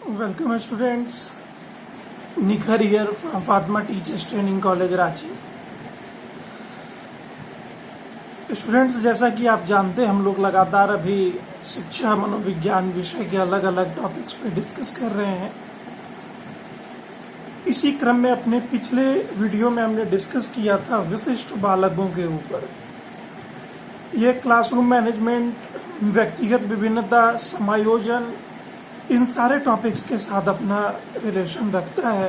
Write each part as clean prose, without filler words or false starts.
Welcome students. Nikhar here from Fatma Teachers Training College Ranchi. Students, जैसा कि आप जानते हैं हम लोग लगातार अभी शिक्षा मनोविज्ञान विषय के अलग अलग टॉपिक्स पे डिस्कस कर रहे हैं। इसी क्रम में अपने पिछले वीडियो में हमने डिस्कस किया था विशिष्ट बालकों के ऊपर। ये क्लासरूम मैनेजमेंट, व्यक्तिगत विभिन्नता, समायोजन, इन सारे टॉपिक्स के साथ अपना रिलेशन रखता है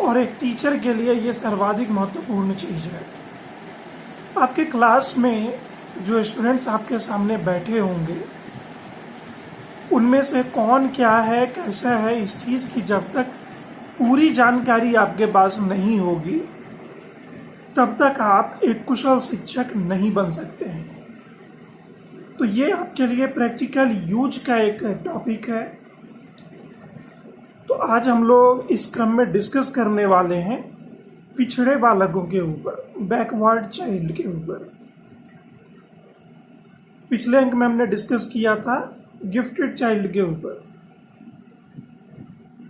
और एक टीचर के लिए ये सर्वाधिक महत्वपूर्ण चीज़ है। आपके क्लास में जो स्टूडेंट्स आपके सामने बैठे होंगे उनमें से कौन क्या है, कैसा है, इस चीज़ की जब तक पूरी जानकारी आपके पास नहीं होगी तब तक आप एक कुशल शिक्षक नहीं बन सकते हैं। तो ये आपके लिए प्रैक्टिकल यूज का एक टॉपिक है। तो आज हम लोग इस क्रम में डिस्कस करने वाले हैं पिछड़े बालकों के ऊपर, बैकवर्ड चाइल्ड के ऊपर। पिछले अंक में हमने डिस्कस किया था गिफ्टेड चाइल्ड के ऊपर।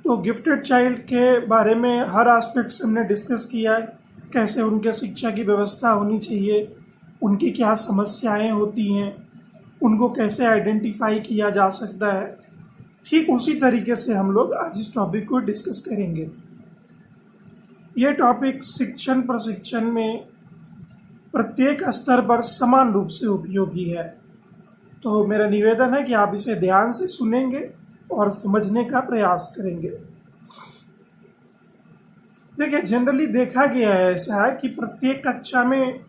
तो गिफ्टेड चाइल्ड के बारे में हर एस्पेक्ट से हमने डिस्कस किया है, कैसे उनके शिक्षा की व्यवस्था होनी चाहिए, उनकी क्या समस्याएं होती हैं, उनको कैसे आइडेंटिफाई किया जा सकता है। ठीक उसी तरीके से हम लोग आज इस टॉपिक को डिस्कस करेंगे। ये टॉपिक शिक्षण प्रशिक्षण में प्रत्येक स्तर पर समान रूप से उपयोगी है। तो मेरा निवेदन है कि आप इसे ध्यान से सुनेंगे और समझने का प्रयास करेंगे। देखिए, जनरली देखा गया है ऐसा है कि प्रत्येक कक्षा में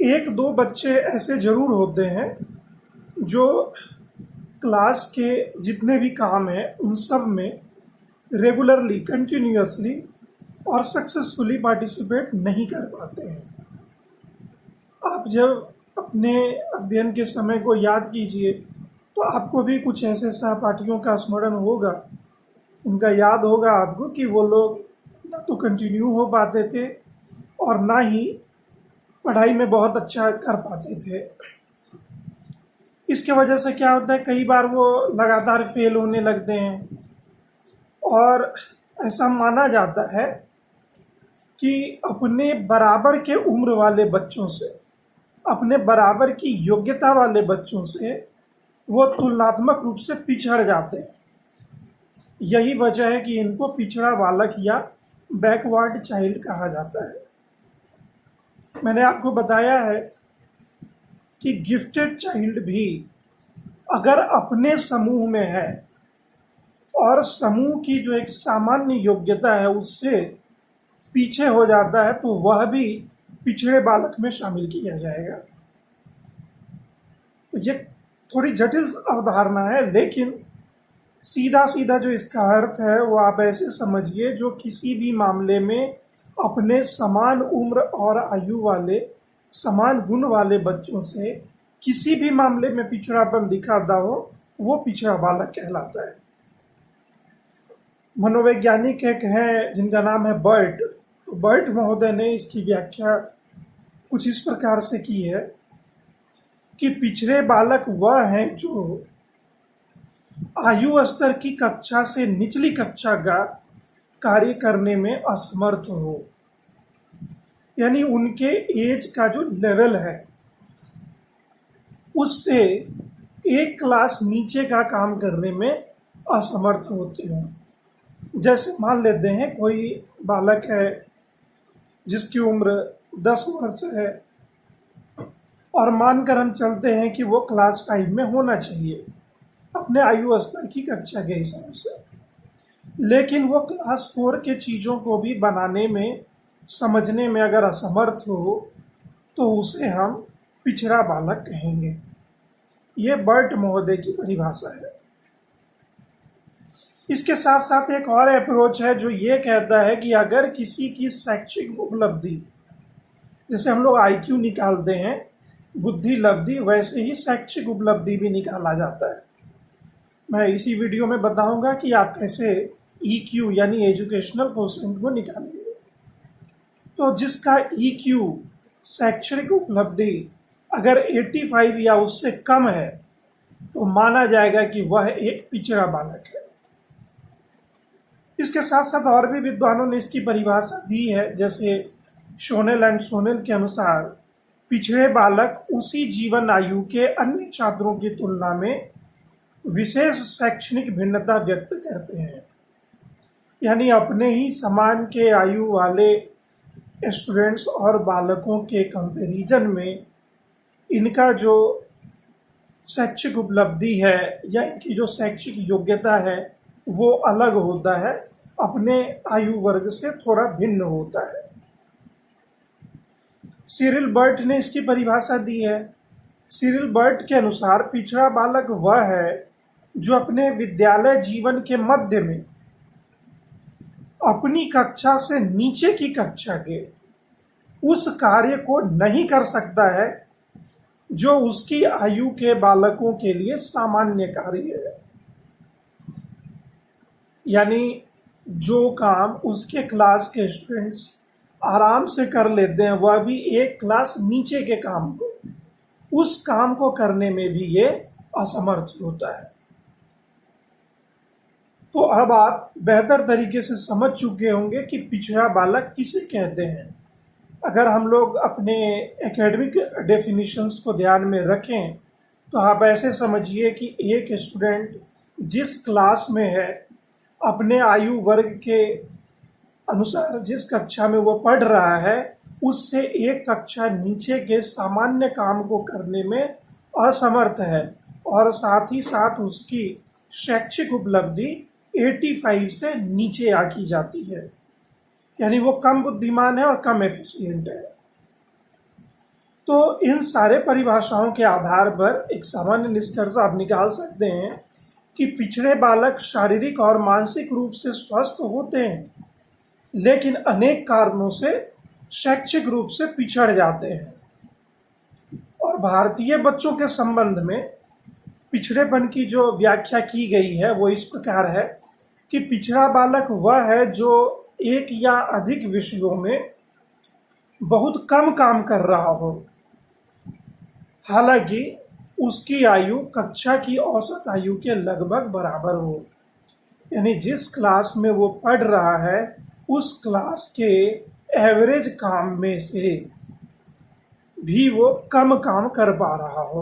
एक दो बच्चे ऐसे जरूर होते हैं जो क्लास के जितने भी काम हैं उन सब में रेगुलरली, कंटिन्यूअसली और सक्सेसफुली पार्टिसिपेट नहीं कर पाते हैं। आप जब अपने अध्ययन के समय को याद कीजिए तो आपको भी कुछ ऐसे सहपाठियों का स्मरण होगा, उनका याद होगा आपको कि वो लोग ना तो कंटिन्यू हो पाते थे और ना ही पढ़ाई में बहुत अच्छा कर पाते थे। इसके वजह से क्या होता है, कई बार वो लगातार फेल होने लगते हैं और ऐसा माना जाता है कि अपने बराबर के उम्र वाले बच्चों से, अपने बराबर की योग्यता वाले बच्चों से वो तुलनात्मक रूप से पिछड़ जाते हैं। यही वजह है कि इनको पिछड़ा बालक या बैकवर्ड चाइल्ड कहा जाता है। मैंने आपको बताया है कि गिफ्टेड चाइल्ड भी अगर अपने समूह में है और समूह की जो एक सामान्य योग्यता है उससे पीछे हो जाता है तो वह भी पिछड़े बालक में शामिल किया जाएगा। तो ये थोड़ी जटिल अवधारणा है, लेकिन सीधा सीधा जो इसका अर्थ है वो आप ऐसे समझिए, जो किसी भी मामले में अपने समान उम्र और आयु वाले, समान गुण वाले बच्चों से किसी भी मामले में पिछड़ापन दिखाता हो वो पिछड़ा बालक कहलाता है। मनोवैज्ञानिक एक हैं जिनका नाम है बर्ट। तो बर्ट महोदय ने इसकी व्याख्या कुछ इस प्रकार से की है कि पिछड़े बालक वह हैं जो आयु स्तर की कक्षा से निचली कक्षा का कार्य करने में असमर्थ हो, यानी उनके एज का जो लेवल है उससे एक क्लास नीचे का काम करने में असमर्थ होते हैं। जैसे मान लेते हैं कोई बालक है जिसकी उम्र 10 वर्ष है और मानकर हम चलते हैं कि वो क्लास 5 में होना चाहिए अपने आयु स्तर की कक्षा के हिसाब से, लेकिन वो क्लास 4 के चीज़ों को भी बनाने में, समझने में अगर असमर्थ हो तो उसे हम पिछड़ा बालक कहेंगे। ये बर्ट महोदय की परिभाषा है। इसके साथ साथ एक और अप्रोच है जो ये कहता है कि अगर किसी की शैक्षिक उपलब्धि, जैसे हम लोग आईक्यू निकालते हैं, बुद्धि लब्धि, वैसे ही शैक्षिक उपलब्धि भी निकाला जाता है। मैं इसी वीडियो में बताऊंगा कि आप कैसे EQ यानी एजुकेशनल कोशेंट को निकालेंगे। तो जिसका EQ, शैक्षणिक उपलब्धि, अगर 85 या उससे कम है तो माना जाएगा कि वह एक पिछड़ा बालक है। इसके साथ साथ और भी विद्वानों ने इसकी परिभाषा दी है, जैसे शोनेल एंड सोनेल के अनुसार पिछड़े बालक उसी जीवन आयु के अन्य छात्रों की तुलना में विशेष शैक्षणिक भिन्नता व्यक्त करते हैं। यानी अपने ही समान के आयु वाले स्टूडेंट्स और बालकों के कंपैरिजन में इनका जो शैक्षिक उपलब्धि है या इनकी जो शैक्षिक योग्यता है वो अलग होता है, अपने आयु वर्ग से थोड़ा भिन्न होता है। सिरिल बर्ट ने इसकी परिभाषा दी है। सिरिल बर्ट के अनुसार पिछड़ा बालक वह है जो अपने विद्यालय जीवन के मध्य में अपनी कक्षा से नीचे की कक्षा के उस कार्य को नहीं कर सकता है जो उसकी आयु के बालकों के लिए सामान्य कार्य है। यानी जो काम उसके क्लास के स्टूडेंट्स आराम से कर लेते हैं, वह भी एक क्लास नीचे के काम को, उस काम को करने में भी ये असमर्थ होता है। तो अब आप बेहतर तरीके से समझ चुके होंगे कि पिछड़ा बालक किसे कहते हैं। अगर हम लोग अपने एकेडमिक डेफिनेशंस को ध्यान में रखें तो आप ऐसे समझिए कि एक स्टूडेंट जिस क्लास में है, अपने आयु वर्ग के अनुसार जिस कक्षा में वो पढ़ रहा है, उससे एक कक्षा नीचे के सामान्य काम को करने में असमर्थ है और साथ ही साथ उसकी शैक्षिक उपलब्धि 85 से नीचे आकी जाती है। यानी वो कम बुद्धिमान है और कम एफिशिएंट है। तो इन सारे परिभाषाओं के आधार पर एक सामान्य निष्कर्ष आप निकाल सकते हैं कि पिछड़े बालक शारीरिक और मानसिक रूप से स्वस्थ होते हैं, लेकिन अनेक कारणों से शैक्षिक रूप से पिछड़ जाते हैं। और भारतीय बच्चों के संबंध में पिछड़ेपन की जो व्याख्या की गई है वो इस प्रकार है कि पिछड़ा बालक वह है जो एक या अधिक विषयों में बहुत कम काम कर रहा हो, हालांकि उसकी आयु कक्षा की औसत आयु के लगभग बराबर हो। यानी जिस क्लास में वो पढ़ रहा है उस क्लास के एवरेज काम में से भी वो कम काम कर पा रहा हो।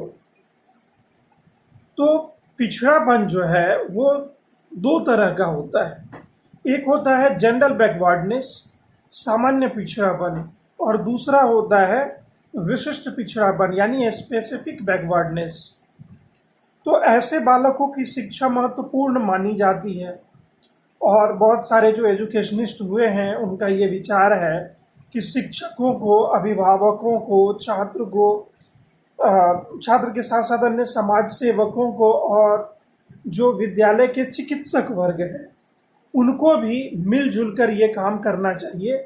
तो पिछड़ापन जो है वो दो तरह का होता है। एक होता है जनरल बैकवर्डनेस, सामान्य पिछड़ापन, और दूसरा होता है विशिष्ट पिछड़ापन यानी स्पेसिफिक बैकवर्डनेस। तो ऐसे बालकों की शिक्षा महत्वपूर्ण मानी जाती है और बहुत सारे जो एजुकेशनिस्ट हुए हैं उनका ये विचार है कि शिक्षकों को, अभिभावकों को, छात्र के साथ साथ अन्य समाज सेवकों को और जो विद्यालय के चिकित्सक वर्ग हैं उनको भी मिलजुल कर ये काम करना चाहिए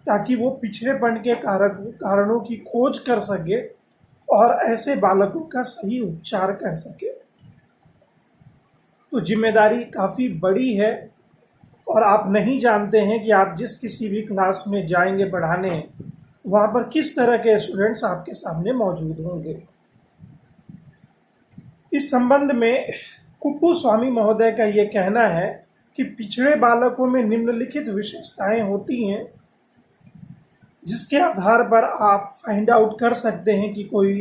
ताकि वो पिछड़ेपन के कारणों की खोज कर सके और ऐसे बालकों का सही उपचार कर सके। तो जिम्मेदारी काफ़ी बड़ी है और आप नहीं जानते हैं कि आप जिस किसी भी क्लास में जाएंगे पढ़ाने, वहाँ पर किस तरह के स्टूडेंट्स आपके सामने मौजूद होंगे। इस संबंध में कुप्पुस्वामी महोदय का ये कहना है कि पिछड़े बालकों में निम्नलिखित विशेषताएं होती हैं जिसके आधार पर आप फाइंड आउट कर सकते हैं कि कोई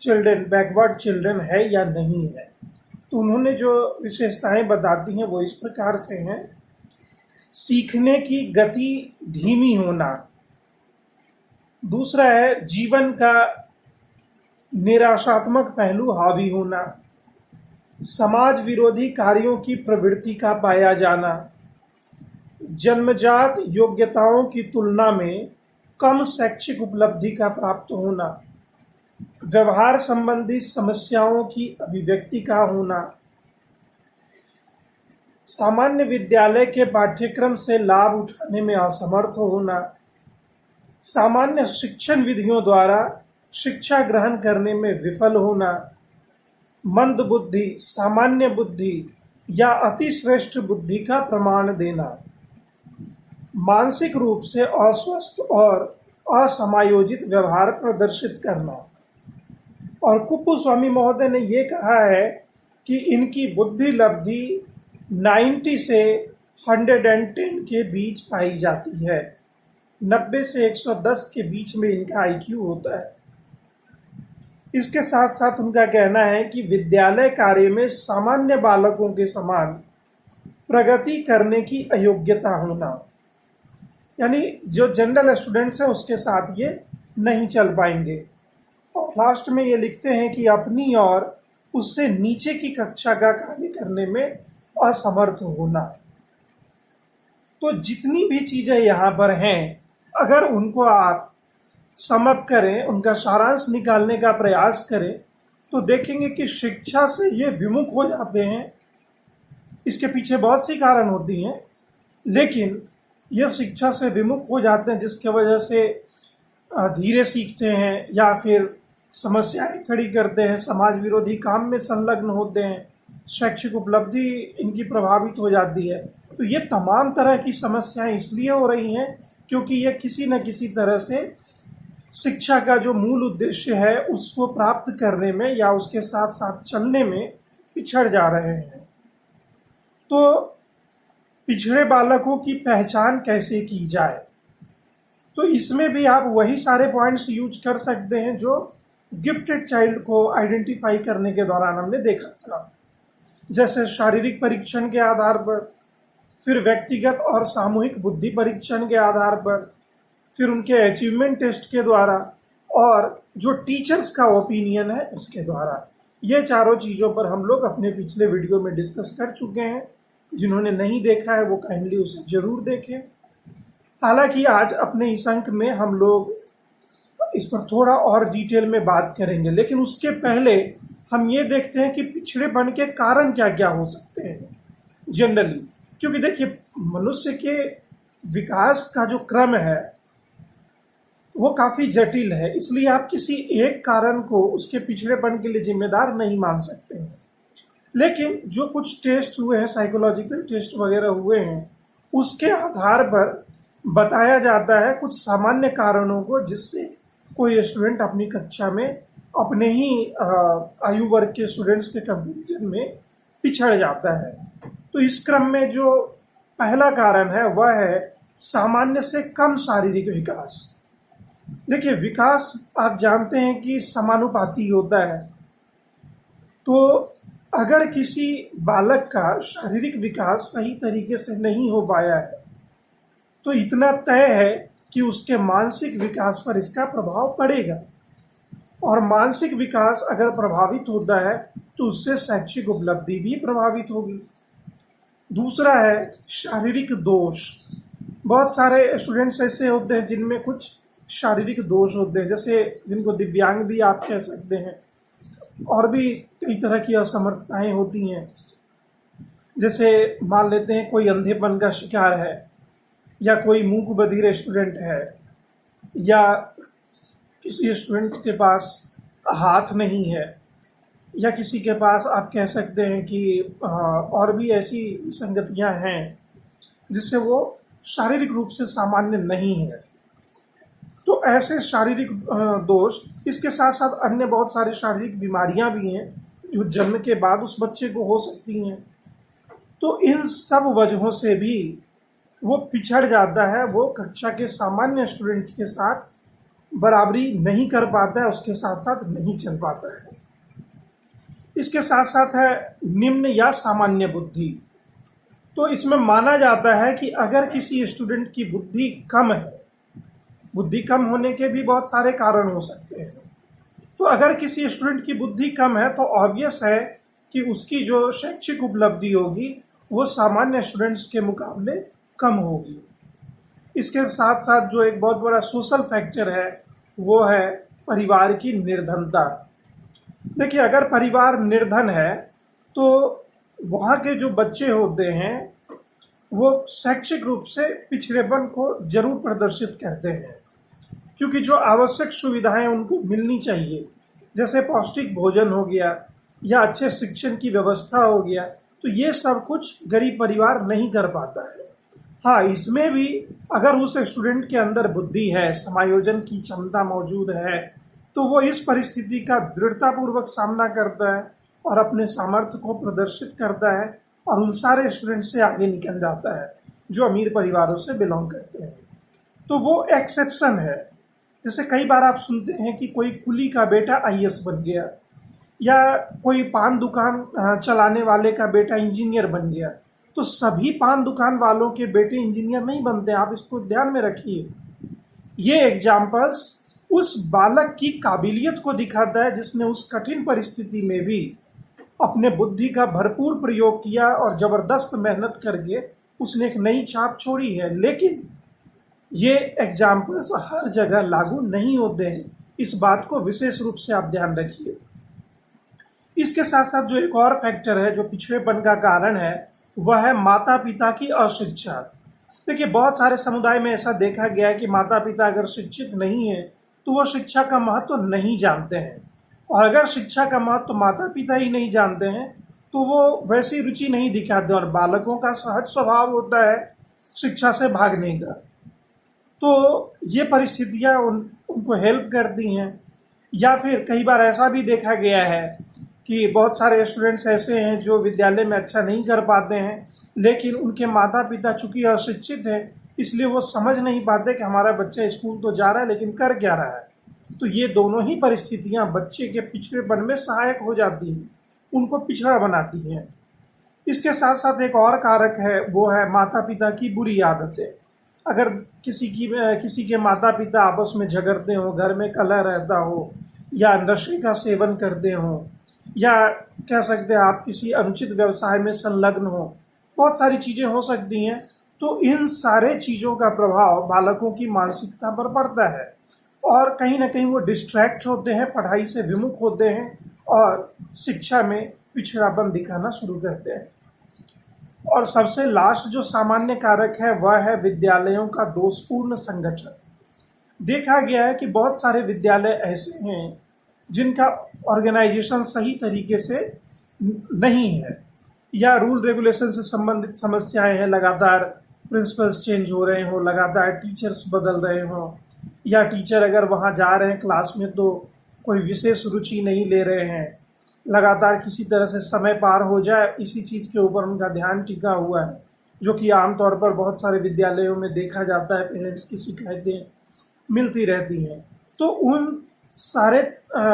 चिल्ड्रन बैकवर्ड चिल्ड्रन है या नहीं है। तो उन्होंने जो विशेषताएं बताती हैं वो इस प्रकार से हैं। सीखने की गति धीमी होना, दूसरा है जीवन का निराशात्मक पहलू हावी होना, समाज विरोधी कार्यों की प्रवृत्ति का पाया जाना, जन्मजात योग्यताओं की तुलना में कम शैक्षिक उपलब्धि का प्राप्त होना, व्यवहार संबंधी समस्याओं की अभिव्यक्ति का होना, सामान्य विद्यालय के पाठ्यक्रम से लाभ उठाने में असमर्थ होना, सामान्य शिक्षण विधियों द्वारा शिक्षा ग्रहण करने में विफल होना, मंद बुद्धि, सामान्य बुद्धि या अतिश्रेष्ठ बुद्धि का प्रमाण देना, मानसिक रूप से अस्वस्थ और असमायोजित व्यवहार प्रदर्शित करना। और कुप्पुस्वामी महोदय ने ये कहा है कि इनकी बुद्धि लब्धि 90 से 110 के बीच पाई जाती है। 90 से 110 के बीच में इनका आईक्यू होता है। इसके साथ साथ उनका कहना है कि विद्यालय कार्य में सामान्य बालकों के समान प्रगति करने की अयोग्यता होना, यानी जो जनरल स्टूडेंट्स हैं उसके साथ ये नहीं चल पाएंगे। और लास्ट में ये लिखते हैं कि अपनी और उससे नीचे की कक्षा का कार्य करने में असमर्थ होना। तो जितनी भी चीजें यहाँ पर हैं, अगर उनको आप समअप करें, उनका सारांश निकालने का प्रयास करें, तो देखेंगे कि शिक्षा से ये विमुख हो जाते हैं। इसके पीछे बहुत सी कारण होती हैं, लेकिन ये शिक्षा से विमुख हो जाते हैं जिसकी वजह से धीरे सीखते हैं या फिर समस्याएं खड़ी करते हैं, समाज विरोधी काम में संलग्न होते हैं, शैक्षिक उपलब्धि इनकी प्रभावित हो जाती है। तो ये तमाम तरह की समस्याएं इसलिए हो रही हैं क्योंकि ये किसी न किसी तरह से शिक्षा का जो मूल उद्देश्य है उसको प्राप्त करने में या उसके साथ साथ चलने में पिछड़ जा रहे हैं। तो पिछड़े बालकों की पहचान कैसे की जाए, तो इसमें भी आप वही सारे पॉइंट्स यूज कर सकते हैं जो गिफ्टेड चाइल्ड को आइडेंटिफाई करने के दौरान हमने देखा था, जैसे शारीरिक परीक्षण के आधार पर, फिर व्यक्तिगत और सामूहिक बुद्धि परीक्षण के आधार पर, फिर उनके अचीवमेंट टेस्ट के द्वारा, और जो टीचर्स का ओपिनियन है उसके द्वारा। ये चारों चीज़ों पर हम लोग अपने पिछले वीडियो में डिस्कस कर चुके हैं। जिन्होंने नहीं देखा है वो काइंडली उसे जरूर देखें। हालांकि आज अपने इस अंक में हम लोग इस पर थोड़ा और डिटेल में बात करेंगे, लेकिन उसके पहले हम ये देखते हैं कि पिछड़ेपन के कारण क्या क्या हो सकते हैं जनरली। क्योंकि देखिए, मनुष्य के विकास का जो क्रम है वो काफ़ी जटिल है, इसलिए आप किसी एक कारण को उसके पिछड़ेपन के लिए जिम्मेदार नहीं मान सकते हैं। लेकिन जो कुछ टेस्ट हुए हैं, साइकोलॉजिकल टेस्ट वगैरह हुए हैं, उसके आधार पर बताया जाता है कुछ सामान्य कारणों को जिससे कोई स्टूडेंट अपनी कक्षा में अपने ही आयु वर्ग के स्टूडेंट्स के कंपैरिजन में पिछड़ जाता है। तो इस क्रम में जो पहला कारण है वह है सामान्य से कम शारीरिक विकास। देखिए, विकास आप जानते हैं कि समानुपाती होता है। तो अगर किसी बालक का शारीरिक विकास सही तरीके से नहीं हो पाया है तो इतना तय है कि उसके मानसिक विकास पर इसका प्रभाव पड़ेगा, और मानसिक विकास अगर प्रभावित होता है तो उससे शैक्षिक उपलब्धि भी प्रभावित होगी। दूसरा है शारीरिक दोष। बहुत सारे स्टूडेंट्स ऐसे होते हैं जिनमें कुछ शारीरिक दोष होते हैं, जैसे जिनको दिव्यांग भी आप कह सकते हैं, और भी कई तरह की असमर्थताएं होती हैं। जैसे मान लेते हैं कोई अंधेपन का शिकार है, या कोई मूक बधिर स्टूडेंट है, या किसी स्टूडेंट के पास हाथ नहीं है, या किसी के पास आप कह सकते हैं कि और भी ऐसी संगतियां हैं जिससे वो शारीरिक रूप से सामान्य नहीं है। तो ऐसे शारीरिक दोष, इसके साथ साथ अन्य बहुत सारी शारीरिक बीमारियां भी हैं जो जन्म के बाद उस बच्चे को हो सकती हैं। तो इन सब वजहों से भी वो पिछड़ जाता है, वो कक्षा के सामान्य स्टूडेंट्स के साथ बराबरी नहीं कर पाता है, उसके साथ साथ नहीं चल पाता है। इसके साथ साथ है निम्न या सामान्य बुद्धि। तो इसमें माना जाता है कि अगर किसी स्टूडेंट की बुद्धि कम है, बुद्धि कम होने के भी बहुत सारे कारण हो सकते हैं, तो अगर किसी स्टूडेंट की बुद्धि कम है तो ऑब्वियस है कि उसकी जो शैक्षिक उपलब्धि होगी वो सामान्य स्टूडेंट्स के मुकाबले कम होगी। इसके साथ साथ जो एक बहुत बड़ा सोशल फैक्टर है वो है परिवार की निर्धनता। देखिए, अगर परिवार निर्धन है तो वहाँ के जो बच्चे होते हैं वो शैक्षिक रूप से पिछड़ेपन को जरूर प्रदर्शित करते हैं, क्योंकि जो आवश्यक सुविधाएं उनको मिलनी चाहिए, जैसे पौष्टिक भोजन हो गया या अच्छे शिक्षण की व्यवस्था हो गया, तो ये सब कुछ गरीब परिवार नहीं कर पाता है। हाँ, इसमें भी अगर उस स्टूडेंट के अंदर बुद्धि है, समायोजन की क्षमता मौजूद है, तो वो इस परिस्थिति का दृढ़तापूर्वक सामना करता है और अपने सामर्थ्य को प्रदर्शित करता है और उन सारे स्टूडेंट से आगे निकल जाता है जो अमीर परिवारों से बिलोंग करते हैं। तो वो एक्सेप्शन है। जैसे कई बार आप सुनते हैं कि कोई कुली का बेटा आईएएस बन गया, या कोई पान दुकान चलाने वाले का बेटा इंजीनियर बन गया। तो सभी पान दुकान वालों के बेटे इंजीनियर नहीं बनते, आप इसको ध्यान में रखिए। ये एग्जाम्पल्स उस बालक की काबिलियत को दिखाता है जिसने उस कठिन परिस्थिति में भी अपने बुद्धि का भरपूर प्रयोग किया और जबरदस्त मेहनत करके उसने एक नई छाप छोड़ी है। लेकिन ये एग्जाम्पल्स हर जगह लागू नहीं होते हैं, इस बात को विशेष रूप से आप ध्यान रखिए। इसके साथ साथ जो एक और फैक्टर है जो पिछड़ेपन का कारण है, वह है माता पिता की अशिक्षा। देखिए, बहुत सारे समुदाय में ऐसा देखा गया है कि माता पिता अगर शिक्षित नहीं है तो वो शिक्षा का महत्व नहीं जानते हैं, और अगर शिक्षा का महत्व माता पिता ही नहीं जानते हैं तो वो वैसी रुचि नहीं दिखाते, और बालकों का सहज स्वभाव होता है शिक्षा से भागने का। तो ये परिस्थितियाँ उनको हेल्प करती हैं। या फिर कई बार ऐसा भी देखा गया है कि बहुत सारे स्टूडेंट्स ऐसे हैं जो विद्यालय में अच्छा नहीं कर पाते हैं, लेकिन उनके माता पिता चूंकि अशिक्षित हैं, इसलिए वो समझ नहीं पाते कि हमारा बच्चा स्कूल तो जा रहा है लेकिन कर क्या रहा है। तो ये दोनों ही परिस्थितियां बच्चे के पिछड़ेपन में सहायक हो जाती हैं, उनको पिछड़ा बनाती हैं। इसके साथ साथ एक और कारक है, वो है माता पिता की बुरी आदतें। अगर किसी के माता पिता आपस में झगड़ते हो, घर में कलह रहता हो, या नशे का सेवन करते हो, या कह सकते हैं आप किसी अनुचित व्यवसाय में संलग्न हो, बहुत सारी चीज़ें हो सकती हैं। तो इन सारे चीज़ों का प्रभाव बालकों की मानसिकता पर पड़ता है, और कहीं ना कहीं वो डिस्ट्रैक्ट होते हैं, पढ़ाई से विमुख होते हैं, और शिक्षा में पिछड़ापन दिखाना शुरू करते हैं। और सबसे लास्ट जो सामान्य कारक है वह है विद्यालयों का दोषपूर्ण संगठन। देखा गया है कि बहुत सारे विद्यालय ऐसे हैं जिनका ऑर्गेनाइजेशन सही तरीके से नहीं है, या रूल रेगुलेशन से संबंधित समस्याएं हैं, लगातार प्रिंसिपल्स चेंज हो रहे हों, लगातार टीचर्स बदल रहे हों, या टीचर अगर वहाँ जा रहे हैं क्लास में तो कोई विशेष रुचि नहीं ले रहे हैं, लगातार किसी तरह से समय पार हो जाए इसी चीज़ के ऊपर उनका ध्यान टिका हुआ है, जो कि आमतौर पर बहुत सारे विद्यालयों में देखा जाता है। पेरेंट्स की शिकायतें मिलती रहती हैं। तो उन सारे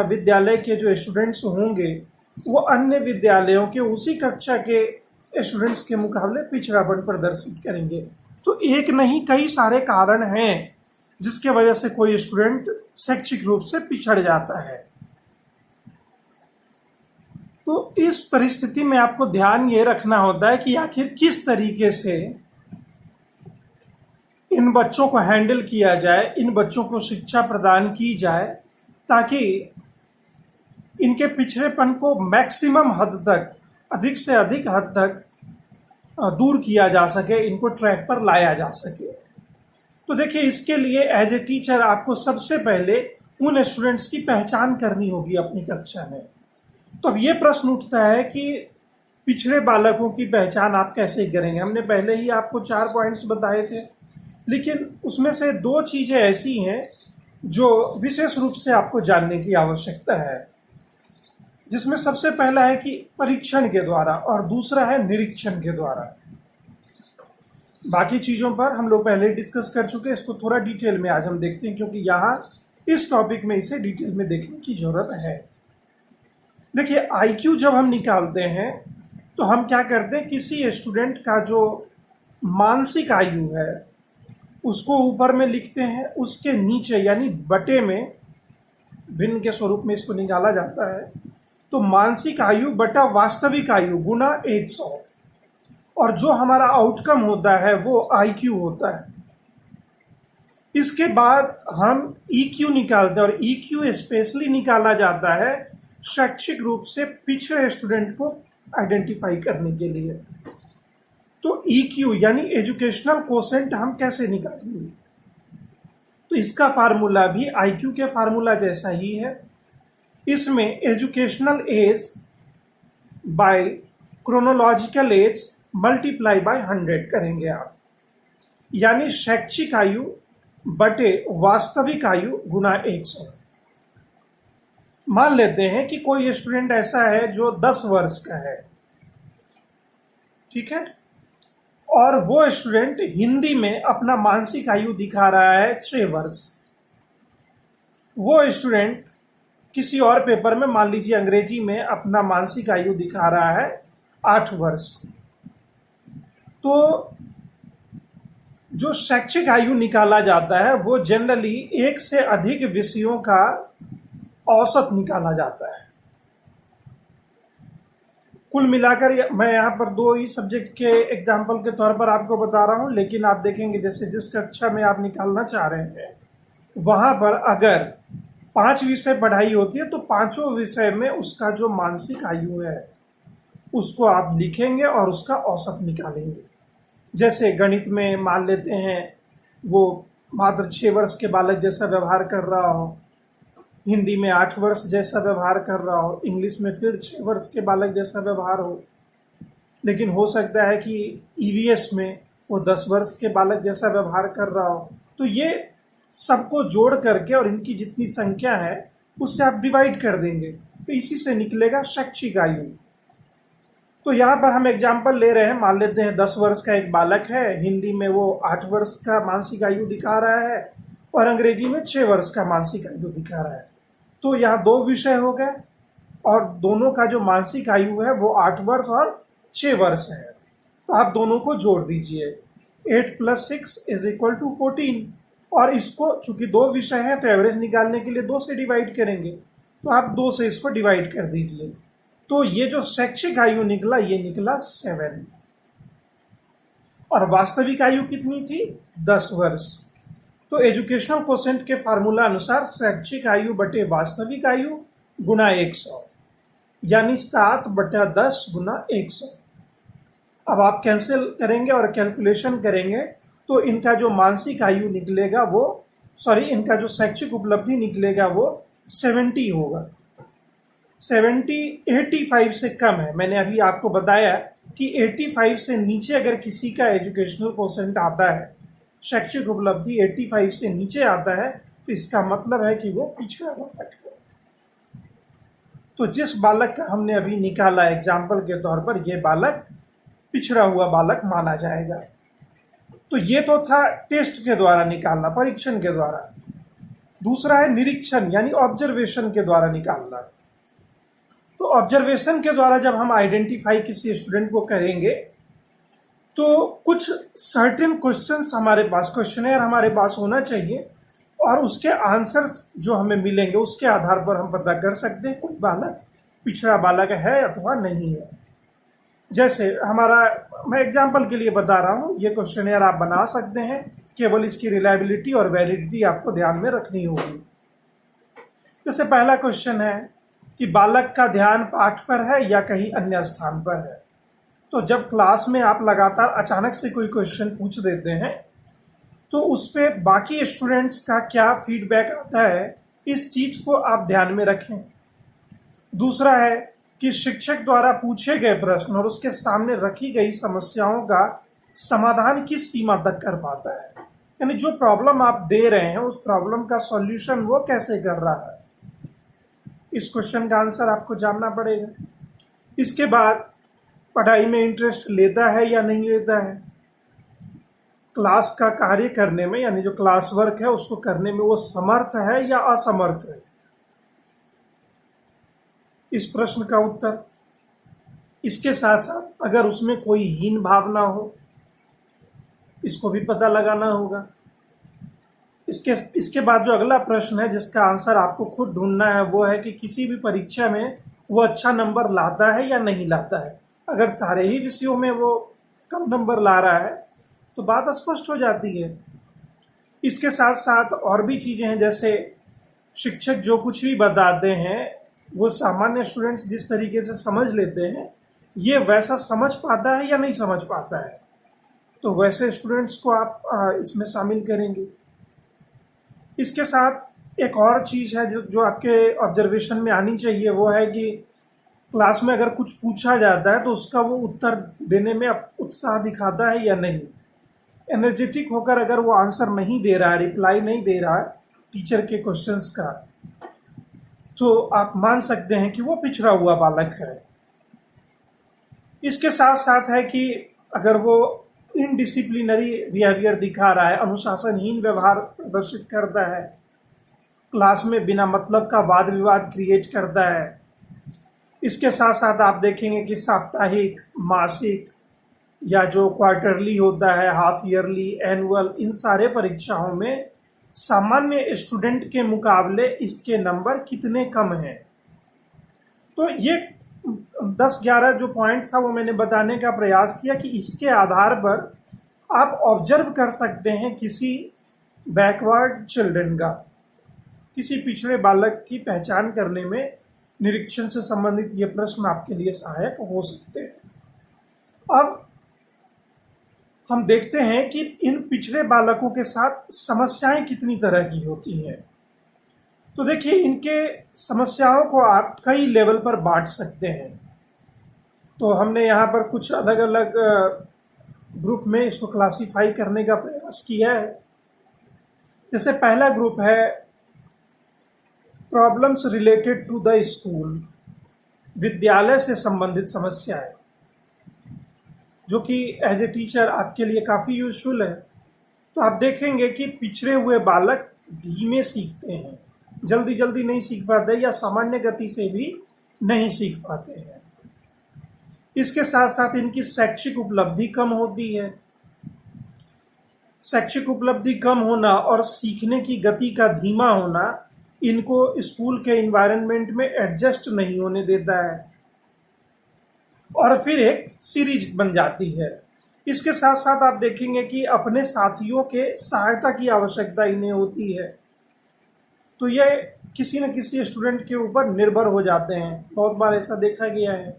विद्यालय के जो स्टूडेंट्स होंगे वो अन्य विद्यालयों के उसी कक्षा के स्टूडेंट्स के मुकाबले पिछड़ापन प्रदर्शित करेंगे। तो एक नहीं, कई सारे कारण हैं जिसके वजह से कोई स्टूडेंट शैक्षिक रूप से पिछड़ जाता है। तो इस परिस्थिति में आपको ध्यान ये रखना होता है कि आखिर किस तरीके से इन बच्चों को हैंडल किया जाए, इन बच्चों को शिक्षा प्रदान की जाए, ताकि इनके पिछड़ेपन को मैक्सिमम हद तक, अधिक से अधिक हद तक दूर किया जा सके, इनको ट्रैक पर लाया जा सके। तो देखिए, इसके लिए एज ए टीचर आपको सबसे पहले उन स्टूडेंट्स की पहचान करनी होगी अपनी कक्षा में। तो अब ये प्रश्न उठता है कि पिछड़े बालकों की पहचान आप कैसे करेंगे। हमने पहले ही आपको 4 पॉइंट्स बताए थे, लेकिन उसमें से 2 चीज़ें ऐसी हैं जो विशेष रूप से आपको जानने की आवश्यकता है, जिसमें सबसे पहला है कि परीक्षण के द्वारा, और दूसरा है निरीक्षण के द्वारा। बाकी चीज़ों पर हम लोग पहले डिस्कस कर चुके हैं, इसको थोड़ा डिटेल में आज हम देखते हैं, क्योंकि यहाँ इस टॉपिक में इसे डिटेल में देखने की जरूरत है। देखिए, आईक्यू जब हम निकालते हैं तो हम क्या करते हैं, किसी स्टूडेंट का जो मानसिक आयु है उसको ऊपर में लिखते हैं, उसके नीचे यानी बटे में भिन्न के स्वरूप में इसको निकाला जाता है। तो मानसिक आयु बटा वास्तविक आयु गुना 100, और जो हमारा आउटकम होता है वो आईक्यू होता है। इसके बाद हम ईक्यू निकालते हैं, और ईक्यू स्पेशली निकाला जाता है शैक्षिक रूप से पिछड़े स्टूडेंट को आइडेंटिफाई करने के लिए। तो ईक्यू यानी एजुकेशनल कोसेंट हम कैसे निकालेंगे, तो इसका फार्मूला भी आईक्यू के फार्मूला जैसा ही है। इसमें educational age by chronological age multiply by 100 करेंगे आप, यानी शैक्षिक आयु बटे वास्तविक आयु गुना 100। मान लेते हैं कि कोई स्टूडेंट ऐसा है जो 10 वर्ष का है, ठीक है। और वो स्टूडेंट हिंदी में अपना मानसिक आयु दिखा रहा है 6 वर्ष। वो स्टूडेंट किसी और पेपर में मान लीजिए अंग्रेजी में अपना मानसिक आयु दिखा रहा है 8 वर्ष। तो जो शैक्षिक आयु निकाला जाता है वो जनरली एक से अधिक विषयों का औसत निकाला जाता है। कुल मिलाकर मैं यहाँ पर 2 ही सब्जेक्ट के एग्जाम्पल के तौर पर आपको बता रहा हूँ, लेकिन आप देखेंगे जैसे जिस कक्षा में आप निकालना चाह रहे हैं वहां पर अगर 5 विषय पढ़ाई होती है तो 5 विषय में उसका जो मानसिक आयु है उसको आप लिखेंगे और उसका औसत निकालेंगे। जैसे गणित में मान लेते हैं वो मात्र 6 वर्ष के बालक जैसा व्यवहार कर रहा हो, हिंदी में 8 वर्ष जैसा व्यवहार कर रहा हो, इंग्लिश में फिर 6 वर्ष के बालक जैसा व्यवहार हो, लेकिन हो सकता है कि ईवीएस में वो 10 वर्ष के बालक जैसा व्यवहार कर रहा हो। तो ये सबको जोड़ करके और इनकी जितनी संख्या है उससे आप डिवाइड कर देंगे तो इसी से निकलेगा शैक्षिक आयु। तो यहाँ पर हम एग्जाम्पल ले रहे हैं, मान लेते हैं 10 वर्ष का एक बालक है, हिंदी में वो 8 वर्ष का मानसिक आयु दिखा रहा है और अंग्रेजी में 6 वर्ष का मानसिक आयु दिखा रहा है। तो यहाँ 2 विषय हो गए और दोनों का जो मानसिक आयु है वो 8 वर्ष और 6 वर्ष है। तो आप दोनों को जोड़ दीजिए, 8 + 6 = 14। और इसको चूंकि 2 विषय है तो एवरेज निकालने के लिए 2 से डिवाइड करेंगे, तो आप 2 से इसको डिवाइड कर दीजिए। तो ये जो शैक्षिक आयु निकला ये निकला 7। और वास्तविक आयु कितनी थी? 10 वर्ष। तो एजुकेशनल कोशेंट के फार्मूला अनुसार शैक्षिक आयु बटे वास्तविक आयु गुना 100, यानी 7/10 गुना 100। अब आप कैंसिल करेंगे और कैलकुलेशन करेंगे तो इनका जो मानसिक आयु निकलेगा वो इनका जो शैक्षिक उपलब्धि निकलेगा वो 70 होगा। 70 85 से कम है। मैंने अभी आपको बताया कि 85 से नीचे अगर किसी का एजुकेशनल कोशेंट आता है, शैक्षिक उपलब्धि 85 से नीचे आता है, तो इसका मतलब है कि वो पिछड़ा बालक है। तो जिस बालक का हमने अभी निकाला एग्जाम्पल के तौर पर, ये बालक पिछड़ा हुआ बालक माना जाएगा। तो ये तो था टेस्ट के द्वारा निकालना, परीक्षण के द्वारा। दूसरा है निरीक्षण यानी ऑब्जर्वेशन के द्वारा निकालना। तो ऑब्जर्वेशन के द्वारा जब हम आइडेंटिफाई किसी स्टूडेंट को करेंगे तो कुछ सर्टेन क्वेश्चंस हमारे पास, क्वेश्चनेयर हमारे पास होना चाहिए और उसके आंसर जो हमें मिलेंगे उसके आधार पर हम पता कर सकते हैं कोई बालक पिछड़ा बालक है अथवा नहीं है। जैसे मैं एग्जाम्पल के लिए बता रहा हूँ, ये क्वेश्चनेयर आप बना सकते हैं, केवल इसकी रिलायबिलिटी और वैलिडिटी आपको ध्यान में रखनी होगी। जैसे पहला क्वेश्चन है कि बालक का ध्यान पाठ पर है या कहीं अन्य स्थान पर है। तो जब क्लास में आप लगातार अचानक से कोई क्वेश्चन पूछ देते हैं तो उस पर बाकी स्टूडेंट्स का क्या फीडबैक आता है, इस चीज को आप ध्यान में रखें। दूसरा है कि शिक्षक द्वारा पूछे गए प्रश्न और उसके सामने रखी गई समस्याओं का समाधान किस सीमा तक कर पाता है, यानी जो प्रॉब्लम आप दे रहे हैं उस प्रॉब्लम का सॉल्यूशन वो कैसे कर रहा है। इस क्वेश्चन का आंसर आपको जानना पड़ेगा। इसके बाद पढ़ाई में इंटरेस्ट लेता है या नहीं लेता है, क्लास का कार्य करने में यानी जो क्लास वर्क है उसको करने में वो समर्थ है या असमर्थ है। इस प्रश्न का उत्तर। इसके साथ साथ अगर उसमें कोई हीन भावना हो, इसको भी पता लगाना होगा। इसके बाद जो अगला प्रश्न है जिसका आंसर आपको खुद ढूंढना है वो है कि किसी भी परीक्षा में वो अच्छा नंबर लाता है या नहीं लाता है। अगर सारे ही विषयों में वो कम नंबर ला रहा है तो बात स्पष्ट हो जाती है। इसके साथ साथ और भी चीजें हैं, जैसे शिक्षक जो कुछ भी बताते हैं वो सामान्य स्टूडेंट्स जिस तरीके से समझ लेते हैं ये वैसा समझ पाता है या नहीं समझ पाता है, तो वैसे स्टूडेंट्स को आप इसमें शामिल करेंगे। इसके साथ एक और चीज है जो आपके ऑब्जर्वेशन में आनी चाहिए, वो है कि क्लास में अगर कुछ पूछा जाता है तो उसका वो उत्तर देने में उत्साह दिखाता है या नहीं। एनर्जेटिक होकर अगर वो आंसर नहीं दे रहा है, रिप्लाई नहीं दे रहा है टीचर के क्वेश्चंस का, तो आप मान सकते हैं कि वो पिछड़ा हुआ बालक है। इसके साथ साथ है कि अगर वो इनडिसिप्लिनरी बिहेवियर दिखा रहा है, अनुशासनहीन व्यवहार प्रदर्शित करता है, क्लास में बिना मतलब का वाद विवाद क्रिएट करता है। इसके साथ साथ आप देखेंगे कि साप्ताहिक, मासिक या जो क्वार्टरली होता है, हाफ ईयरली, एनुअल, इन सारे परीक्षाओं में सामान्य स्टूडेंट के मुकाबले इसके नंबर कितने कम हैं। तो ये 10-11 जो पॉइंट था वो मैंने बताने का प्रयास किया कि इसके आधार पर आप ऑब्जर्व कर सकते हैं किसी बैकवर्ड चिल्ड्रन का, किसी पिछड़े बालक की पहचान करने में निरीक्षण से संबंधित ये प्रश्न आपके लिए सहायक हो सकते हैं। अब हम देखते हैं कि इन पिछड़े बालकों के साथ समस्याएं कितनी तरह की होती हैं। तो देखिए, इनके समस्याओं को आप कई लेवल पर बांट सकते हैं। तो हमने यहाँ पर कुछ अलग अलग ग्रुप में इसको क्लासिफाई करने का प्रयास किया है। जैसे पहला ग्रुप है problems related to the school, विद्यालय से संबंधित समस्याएं, जो कि एज ए टीचर आपके लिए काफ़ी यूजफुल है। तो आप देखेंगे कि पिछड़े हुए बालक धीमे सीखते हैं, जल्दी जल्दी नहीं सीख पाते या सामान्य गति से भी नहीं सीख पाते हैं। इसके साथ साथ इनकी शैक्षिक उपलब्धि कम होती है। शैक्षिक उपलब्धि कम होना और सीखने की गति का धीमा होना इनको स्कूल के इन्वायरमेंट में एडजस्ट नहीं होने देता है और फिर एक सीरीज बन जाती है। इसके साथ साथ आप देखेंगे कि अपने साथियों के सहायता की आवश्यकता इन्हें होती है। तो ये किसी न किसी स्टूडेंट के ऊपर निर्भर हो जाते हैं, बहुत बार ऐसा देखा गया है।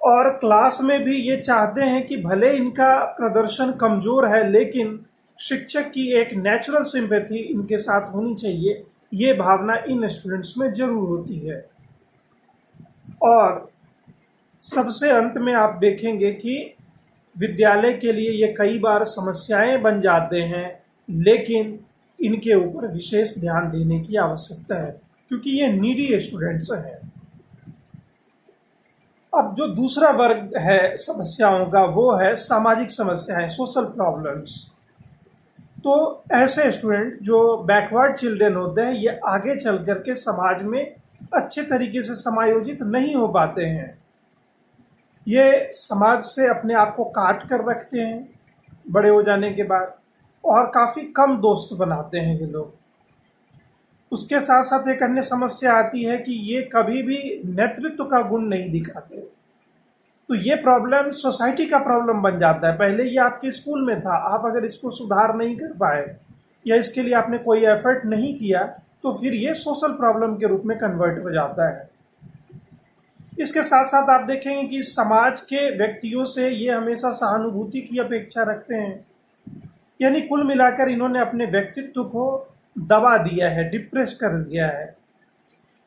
और क्लास में भी ये चाहते हैं कि भले इनका प्रदर्शन कमजोर है लेकिन शिक्षक की एक नेचुरल सिंपैथी इनके साथ होनी चाहिए, ये भावना इन स्टूडेंट्स में जरूर होती है। और सबसे अंत में आप देखेंगे कि विद्यालय के लिए ये कई बार समस्याएं बन जाते हैं, लेकिन इनके ऊपर विशेष ध्यान देने की आवश्यकता है क्योंकि ये नीडी स्टूडेंट्स हैं। अब जो दूसरा वर्ग है समस्याओं का वो है सामाजिक समस्याएं, सोशल प्रॉब्लम्स। तो ऐसे स्टूडेंट जो बैकवर्ड चिल्ड्रन होते हैं ये आगे चल करके समाज में अच्छे तरीके से समायोजित नहीं हो पाते हैं। ये समाज से अपने आप को काट कर रखते हैं बड़े हो जाने के बाद और काफ़ी कम दोस्त बनाते हैं ये लोग। उसके साथ साथ एक अन्य समस्या आती है कि ये कभी भी नेतृत्व का गुण नहीं दिखाते। तो ये प्रॉब्लम सोसाइटी का प्रॉब्लम बन जाता है। पहले ये आपके स्कूल में था, आप अगर इसको सुधार नहीं कर पाए या इसके लिए आपने कोई एफर्ट नहीं किया तो फिर ये सोशल प्रॉब्लम के रूप में कन्वर्ट हो जाता है। इसके साथ साथ आप देखेंगे कि समाज के व्यक्तियों से ये हमेशा सहानुभूति की अपेक्षा रखते हैं, यानी कुल मिलाकर इन्होंने अपने व्यक्तित्व को दबा दिया है, डिप्रेस कर दिया है।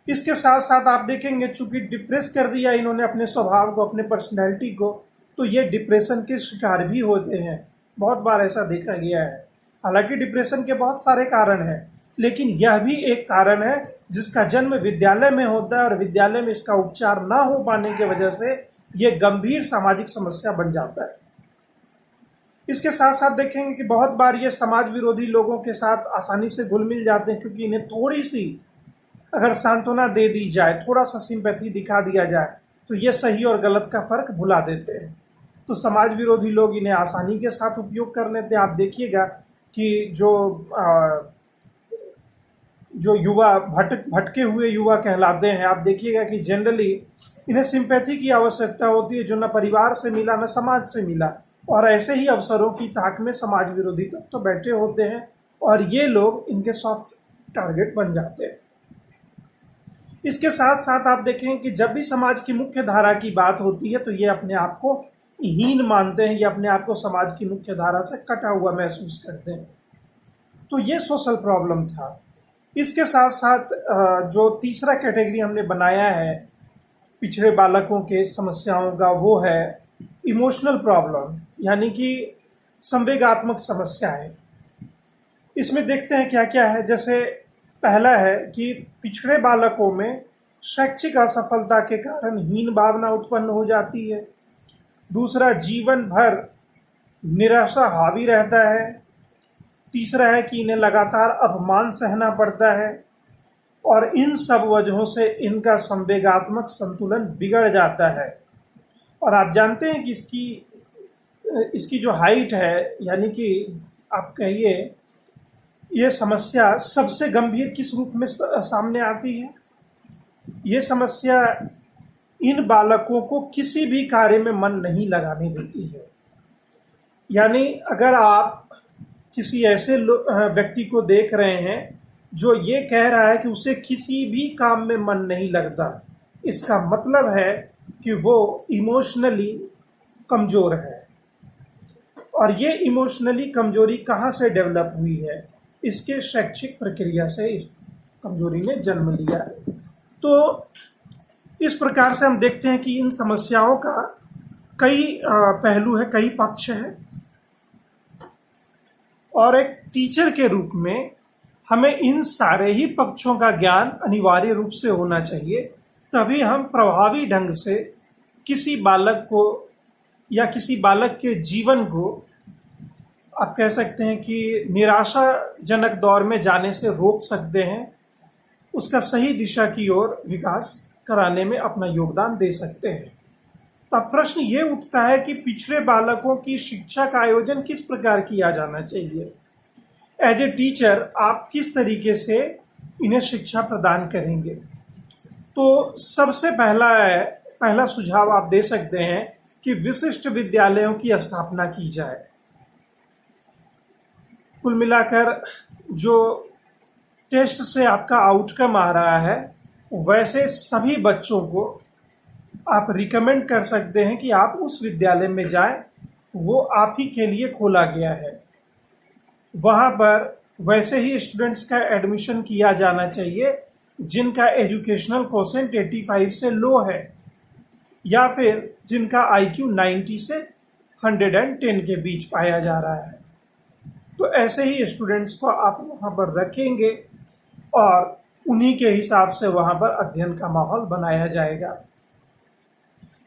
इसके साथ साथ आप देखेंगे चूंकि डिप्रेस कर दिया इन्होंने अपने स्वभाव को, अपने पर्सनैलिटी को, तो ये डिप्रेशन के शिकार भी होते हैं। बहुत बार ऐसा देखा गया है। हालांकि डिप्रेशन के बहुत सारे कारण हैं, लेकिन यह भी एक कारण है जिसका जन्म विद्यालय में होता है और विद्यालय में इसका उपचार ना हो पाने की वजह से ये गंभीर सामाजिक समस्या बन जाता है। इसके साथ साथ देखेंगे कि बहुत बार ये समाज विरोधी लोगों के साथ आसानी से घुल मिल जाते हैं क्योंकि इन्हें थोड़ी सी अगर सांत्वना दे दी जाए, थोड़ा सा सिंपैथी दिखा दिया जाए तो ये सही और गलत का फर्क भुला देते हैं। तो समाज विरोधी लोग इन्हें आसानी के साथ उपयोग कर लेते हैं। आप देखिएगा कि जो युवा भटके हुए युवा कहलाते हैं, आप देखिएगा कि जनरली इन्हें सिंपैथी की आवश्यकता होती है जो न परिवार से मिला न समाज से मिला, और ऐसे ही अवसरों की ताक में समाज विरोधी तत्व तो बैठे होते हैं और ये लोग इनके सॉफ्ट टारगेट बन जाते हैं। इसके साथ साथ आप देखें कि जब भी समाज की मुख्य धारा की बात होती है तो ये अपने आप को हीन मानते हैं या अपने आप को समाज की मुख्य धारा से कटा हुआ महसूस करते हैं। तो ये सोशल प्रॉब्लम था। इसके साथ साथ जो तीसरा कैटेगरी हमने बनाया है पिछड़े बालकों के समस्याओं का वो है इमोशनल प्रॉब्लम, यानी कि संवेगात्मक समस्याएं। इसमें देखते हैं क्या क्या है। जैसे पहला है कि पिछड़े बालकों में शैक्षिक असफलता के कारण हीन भावना उत्पन्न हो जाती है। दूसरा, जीवन भर निराशा हावी रहता है। तीसरा है कि इन्हें लगातार अपमान सहना पड़ता है और इन सब वजहों से इनका संवेगात्मक संतुलन बिगड़ जाता है। और आप जानते हैं कि इसकी जो हाइट है, यानी कि आप कहिए ये समस्या सबसे गंभीर किस रूप में सामने आती है? ये समस्या इन बालकों को किसी भी कार्य में मन नहीं लगाने देती है। यानी अगर आप किसी ऐसे व्यक्ति को देख रहे हैं जो ये कह रहा है कि उसे किसी भी काम में मन नहीं लगता, इसका मतलब है कि वो इमोशनली कमज़ोर है। और ये इमोशनली कमजोरी कहाँ से डेवलप हुई है? इसके शैक्षिक प्रक्रिया से इस कमजोरी ने जन्म लिया है। तो इस प्रकार से हम देखते हैं कि इन समस्याओं का कई पहलू है, कई पक्ष है। और एक टीचर के रूप में हमें इन सारे ही पक्षों का ज्ञान अनिवार्य रूप से होना चाहिए, तभी हम प्रभावी ढंग से किसी बालक को या किसी बालक के जीवन को, आप कह सकते हैं कि निराशाजनक दौर में जाने से रोक सकते हैं, उसका सही दिशा की ओर विकास कराने में अपना योगदान दे सकते हैं। तो अब प्रश्न ये उठता है कि पिछड़े बालकों की शिक्षा का आयोजन किस प्रकार किया जाना चाहिए? एज ए टीचर आप किस तरीके से इन्हें शिक्षा प्रदान करेंगे? तो सबसे पहला सुझाव आप दे सकते हैं कि विशिष्ट विद्यालयों की स्थापना की जाए। कुल मिलाकर जो टेस्ट से आपका आउटकम आ रहा है, वैसे सभी बच्चों को आप रिकमेंड कर सकते हैं कि आप उस विद्यालय में जाएं, वो आप ही के लिए खोला गया है। वहाँ पर वैसे ही स्टूडेंट्स का एडमिशन किया जाना चाहिए जिनका एजुकेशनल कोशेंट 85 से लो है, या फिर जिनका IQ 90 से 110 के बीच पाया जा रहा है। तो ऐसे ही स्टूडेंट्स को आप वहाँ पर रखेंगे और उन्हीं के हिसाब से वहाँ पर अध्ययन का माहौल बनाया जाएगा।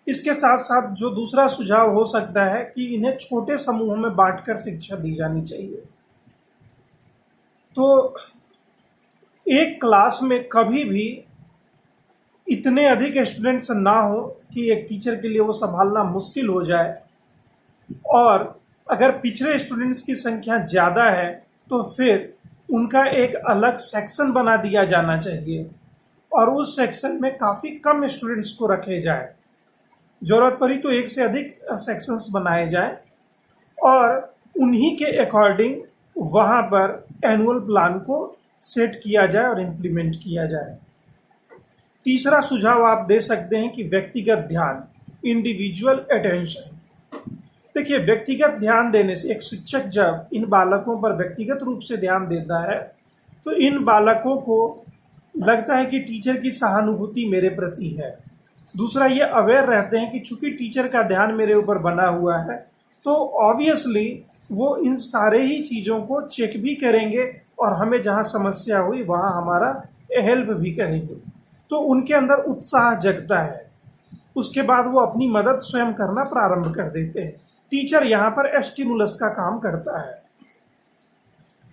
इसके साथ साथ जो दूसरा सुझाव हो सकता है कि इन्हें छोटे समूहों में बांटकर शिक्षा दी जानी चाहिए। तो एक क्लास में कभी भी इतने अधिक स्टूडेंट्स ना हो कि एक टीचर के लिए वो संभालना मुश्किल हो जाए, और अगर पिछड़े स्टूडेंट्स की संख्या ज़्यादा है तो फिर उनका एक अलग सेक्शन बना दिया जाना चाहिए और उस सेक्शन में काफ़ी कम स्टूडेंट्स को रखे जाए। ज़रूरत पड़ी तो एक से अधिक सेक्शंस बनाए जाएं और उन्हीं के अकॉर्डिंग वहाँ पर एनुअल प्लान को सेट किया जाए और इम्प्लीमेंट किया जाए। तीसरा सुझाव आप दे सकते हैं कि व्यक्तिगत ध्यान, इंडिविजुअल अटेंशन। देखिए, व्यक्तिगत ध्यान देने से एक शिक्षक जब इन बालकों पर व्यक्तिगत रूप से ध्यान देता है तो इन बालकों को लगता है कि टीचर की सहानुभूति मेरे प्रति है। दूसरा, ये अवेयर रहते हैं कि चूंकि टीचर का ध्यान मेरे ऊपर बना हुआ है तो ऑब्वियसली वो इन सारे ही चीज़ों को चेक भी करेंगे और हमें जहाँ समस्या हुई वहाँ हमारा हेल्प भी करेंगे। तो उनके अंदर उत्साह जगता है। उसके बाद वो अपनी मदद स्वयं करना प्रारंभ कर देते हैं। टीचर यहाँ पर स्टिमुलस का काम करता है।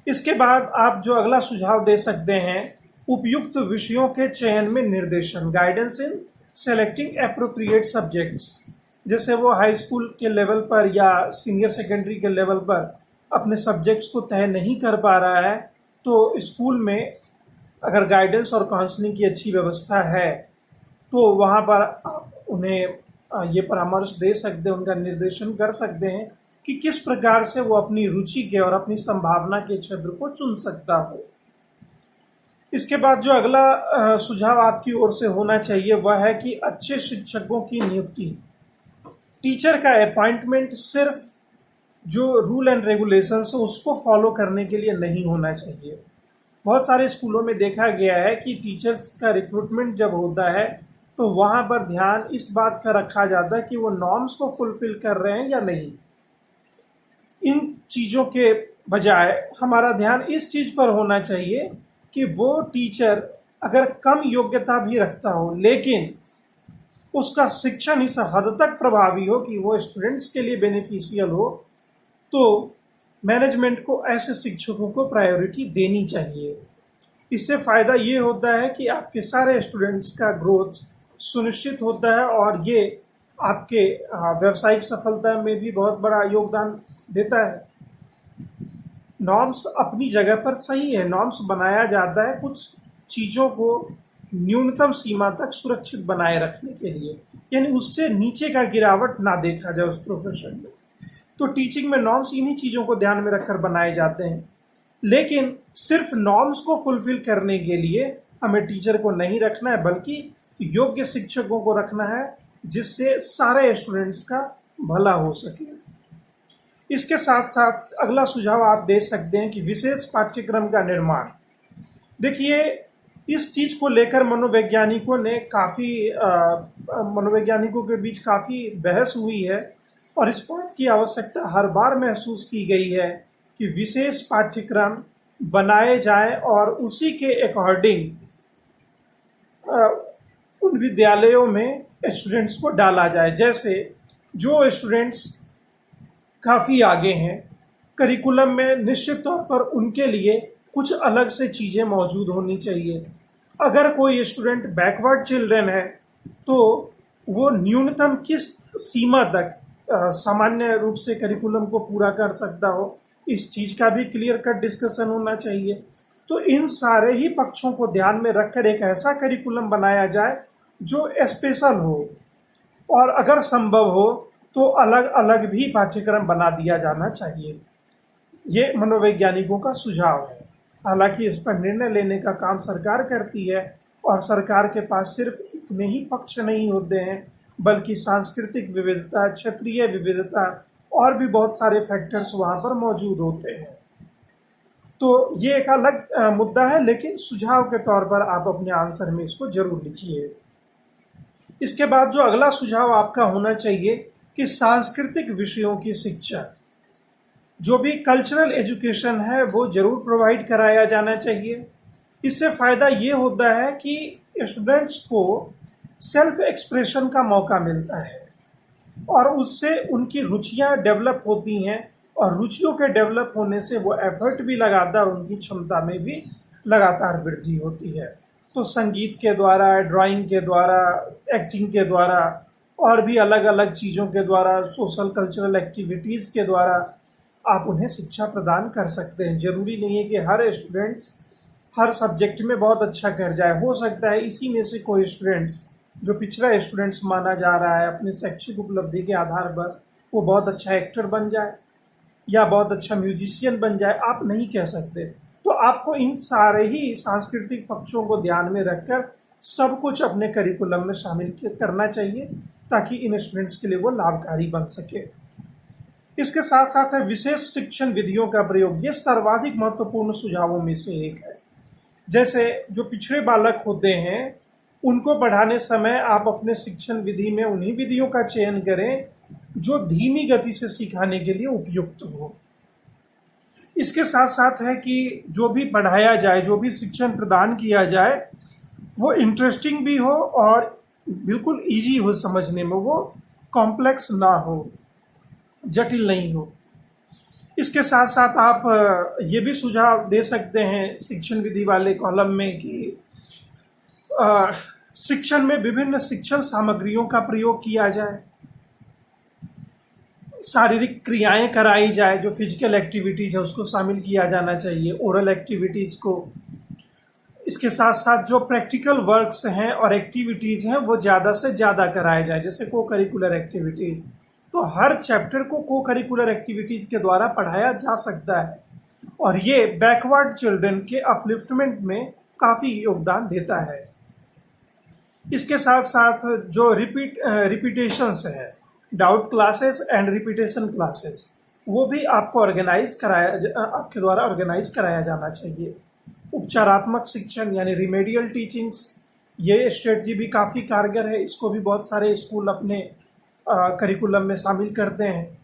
इसके बाद आप जो अगला सुझाव दे सकते हैं, उपयुक्त विषयों के चयन में निर्देशन, गाइडेंस इन सेलेक्टिंग एप्रोप्रिएट सब्जेक्ट्स। जैसे वो हाई स्कूल के लेवल पर या सीनियर सेकेंडरी के लेवल पर अपने सब्जेक्ट्स को तय नहीं कर पा रहा है, तो स्कूल में अगर गाइडेंस और काउंसलिंग की अच्छी व्यवस्था है तो वहाँ पर आप उन्हें ये परामर्श दे सकते हैं, उनका निर्देशन कर सकते हैं कि किस प्रकार से वो अपनी रुचि के और अपनी संभावना के क्षेत्र को चुन सकता हो। इसके बाद जो अगला सुझाव आपकी ओर से होना चाहिए वह है कि अच्छे शिक्षकों की नियुक्ति। टीचर का अपॉइंटमेंट सिर्फ जो रूल एंड रेगुलेशंस हो उसको फॉलो करने के लिए नहीं होना चाहिए। बहुत सारे स्कूलों में देखा गया है कि टीचर्स का रिक्रूटमेंट जब होता है तो वहाँ पर ध्यान इस बात का रखा जाता है कि वो नॉर्म्स को फुलफिल कर रहे हैं या नहीं। इन चीज़ों के बजाय हमारा ध्यान इस चीज़ पर होना चाहिए कि वो टीचर अगर कम योग्यता भी रखता हो लेकिन उसका शिक्षण इस हद तक प्रभावी हो कि वो स्टूडेंट्स के लिए बेनिफिशियल हो, तो मैनेजमेंट को ऐसे शिक्षकों को प्रायोरिटी देनी चाहिए। इससे फ़ायदा ये होता है कि आपके सारे स्टूडेंट्स का ग्रोथ सुनिश्चित होता है और ये आपके व्यावसायिक सफलता में भी बहुत बड़ा योगदान देता है। नॉर्म्स अपनी जगह पर सही है, नॉर्म्स बनाया जाता है कुछ चीज़ों को न्यूनतम सीमा तक सुरक्षित बनाए रखने के लिए, यानी उससे नीचे का गिरावट ना देखा जाए उस प्रोफेशन में। तो टीचिंग में नॉर्म्स इन्हीं चीज़ों को ध्यान में रखकर बनाए जाते हैं। लेकिन सिर्फ नॉर्म्स को फुलफिल करने के लिए हमें टीचर को नहीं रखना है, बल्कि योग्य शिक्षकों को रखना है जिससे सारे स्टूडेंट्स का भला हो सके। इसके साथ साथ अगला सुझाव आप दे सकते हैं कि विशेष पाठ्यक्रम का निर्माण। देखिए, इस चीज को लेकर मनोवैज्ञानिकों के बीच काफी बहस हुई है और इस बात की आवश्यकता हर बार महसूस की गई है कि विशेष पाठ्यक्रम बनाए जाए और उसी के अकॉर्डिंग उन विद्यालयों में स्टूडेंट्स को डाला जाए। जैसे जो स्टूडेंट्स काफ़ी आगे हैं करिकुलम में, निश्चित तौर पर उनके लिए कुछ अलग से चीज़ें मौजूद होनी चाहिए। अगर कोई स्टूडेंट बैकवर्ड चिल्ड्रन है तो वो न्यूनतम किस सीमा तक सामान्य रूप से करिकुलम को पूरा कर सकता हो, इस चीज़ का भी क्लियर कट डिस्कशन होना चाहिए। तो इन सारे ही पक्षों को ध्यान में रखकर एक ऐसा करिकुलम बनाया जाए जो स्पेशल हो, और अगर संभव हो तो अलग अलग भी पाठ्यक्रम बना दिया जाना चाहिए। ये मनोवैज्ञानिकों का सुझाव है। हालांकि इस पर निर्णय लेने का काम सरकार करती है और सरकार के पास सिर्फ इतने ही पक्ष नहीं होते हैं, बल्कि सांस्कृतिक विविधता, क्षेत्रीय विविधता और भी बहुत सारे फैक्टर्स वहाँ पर मौजूद होते हैं। तो ये एक अलग मुद्दा है, लेकिन सुझाव के तौर पर आप अपने आंसर में इसको जरूर लिखिए। इसके बाद जो अगला सुझाव आपका होना चाहिए कि सांस्कृतिक विषयों की शिक्षा, जो भी कल्चरल एजुकेशन है वो जरूर प्रोवाइड कराया जाना चाहिए। इससे फ़ायदा ये होता है कि स्टूडेंट्स को सेल्फ एक्सप्रेशन का मौका मिलता है और उससे उनकी रुचियां डेवलप होती हैं, और रुचियों के डेवलप होने से वो एफर्ट भी लगातार, उनकी क्षमता में भी लगातार वृद्धि होती है। तो संगीत के द्वारा, ड्राइंग के द्वारा, एक्टिंग के द्वारा और भी अलग अलग चीज़ों के द्वारा, सोशल कल्चरल एक्टिविटीज़ के द्वारा आप उन्हें शिक्षा प्रदान कर सकते हैं। जरूरी नहीं है कि हर स्टूडेंट्स हर सब्जेक्ट में बहुत अच्छा कर जाए। हो सकता है इसी में से कोई स्टूडेंट्स जो पिछड़ा स्टूडेंट्स माना जा रहा है, अपने शैक्षिक उपलब्धि के आधार पर वो बहुत अच्छा एक्टर बन जाए या बहुत अच्छा म्यूजिशियन बन जाए, आप नहीं कह सकते। तो आपको इन सारे ही सांस्कृतिक पक्षों को ध्यान में रखकर सब कुछ अपने करिकुलम में शामिल करना चाहिए ताकि इन स्टूडेंट्स के लिए वो लाभकारी बन सके। इसके साथ साथ है विशेष शिक्षण विधियों का प्रयोग। ये सर्वाधिक महत्वपूर्ण सुझावों में से एक है। जैसे जो पिछड़े बालक होते हैं उनको पढ़ाने समय आप अपने शिक्षण विधि में उन्हीं विधियों का चयन करें जो धीमी गति से सिखाने के लिए उपयुक्त हो। इसके साथ साथ है कि जो भी पढ़ाया जाए, जो भी शिक्षण प्रदान किया जाए, वो इंटरेस्टिंग भी हो और बिल्कुल इजी हो समझने में, वो कॉम्प्लेक्स ना हो, जटिल नहीं हो। इसके साथ साथ आप ये भी सुझाव दे सकते हैं शिक्षण विधि वाले कॉलम में कि शिक्षण में विभिन्न शिक्षण सामग्रियों का प्रयोग किया जाए, शारीरिक क्रियाएं कराई जाए, जो फिजिकल एक्टिविटीज़ है उसको शामिल किया जाना चाहिए, ओरल एक्टिविटीज़ को। इसके साथ साथ जो प्रैक्टिकल वर्क्स हैं और एक्टिविटीज़ हैं वो ज़्यादा से ज़्यादा कराए जाए, जैसे को करिकुलर एक्टिविटीज़। तो हर चैप्टर को को करिकुलर एक्टिविटीज़ के द्वारा पढ़ाया जा सकता है और ये बैकवर्ड चिल्ड्रन के अपलिफ्टमेंट में काफ़ी योगदान देता है। इसके साथ साथ जो रिपीटेशंस है, doubt classes and repetition classes, वो भी आपको आपके द्वारा ऑर्गेनाइज कराया जाना चाहिए। उपचारात्मक शिक्षण यानी रिमेडियल टीचिंग्स, ये स्ट्रेटजी भी काफ़ी कारगर है। इसको भी बहुत सारे स्कूल अपने करिकुलम में शामिल करते हैं।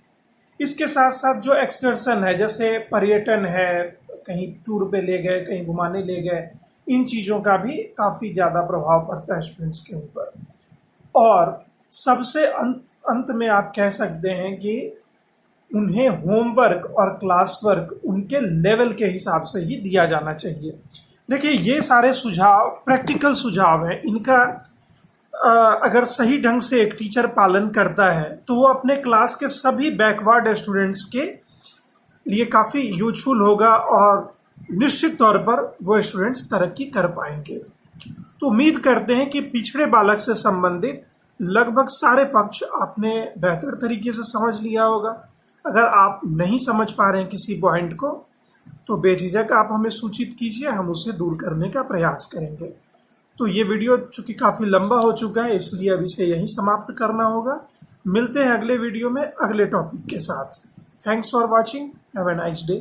इसके साथ साथ जो एक्सकर्सन है, जैसे पर्यटन है, कहीं टूर पे ले गए, कहीं घुमाने ले गए, इन चीज़ों का भी काफ़ी ज़्यादा प्रभाव पड़ता है स्टूडेंट्स के ऊपर। और सबसे अंत में आप कह सकते हैं कि उन्हें होमवर्क और क्लास वर्क उनके लेवल के हिसाब से ही दिया जाना चाहिए। देखिए, ये सारे सुझाव प्रैक्टिकल सुझाव हैं। इनका अगर सही ढंग से एक टीचर पालन करता है तो वो अपने क्लास के सभी बैकवर्ड स्टूडेंट्स के लिए काफ़ी यूजफुल होगा और निश्चित तौर पर वो स्टूडेंट्स तरक्की कर पाएंगे। तो उम्मीद करते हैं कि पिछड़े बालक से संबंधित लगभग सारे पक्ष आपने बेहतर तरीके से समझ लिया होगा। अगर आप नहीं समझ पा रहे हैं किसी पॉइंट को तो बेझिझक आप हमें सूचित कीजिए, हम उसे दूर करने का प्रयास करेंगे। तो ये वीडियो चूंकि काफ़ी लंबा हो चुका है, इसलिए अब इसे यहीं समाप्त करना होगा। मिलते हैं अगले वीडियो में अगले टॉपिक के साथ। Thanks for watching, have a nice day.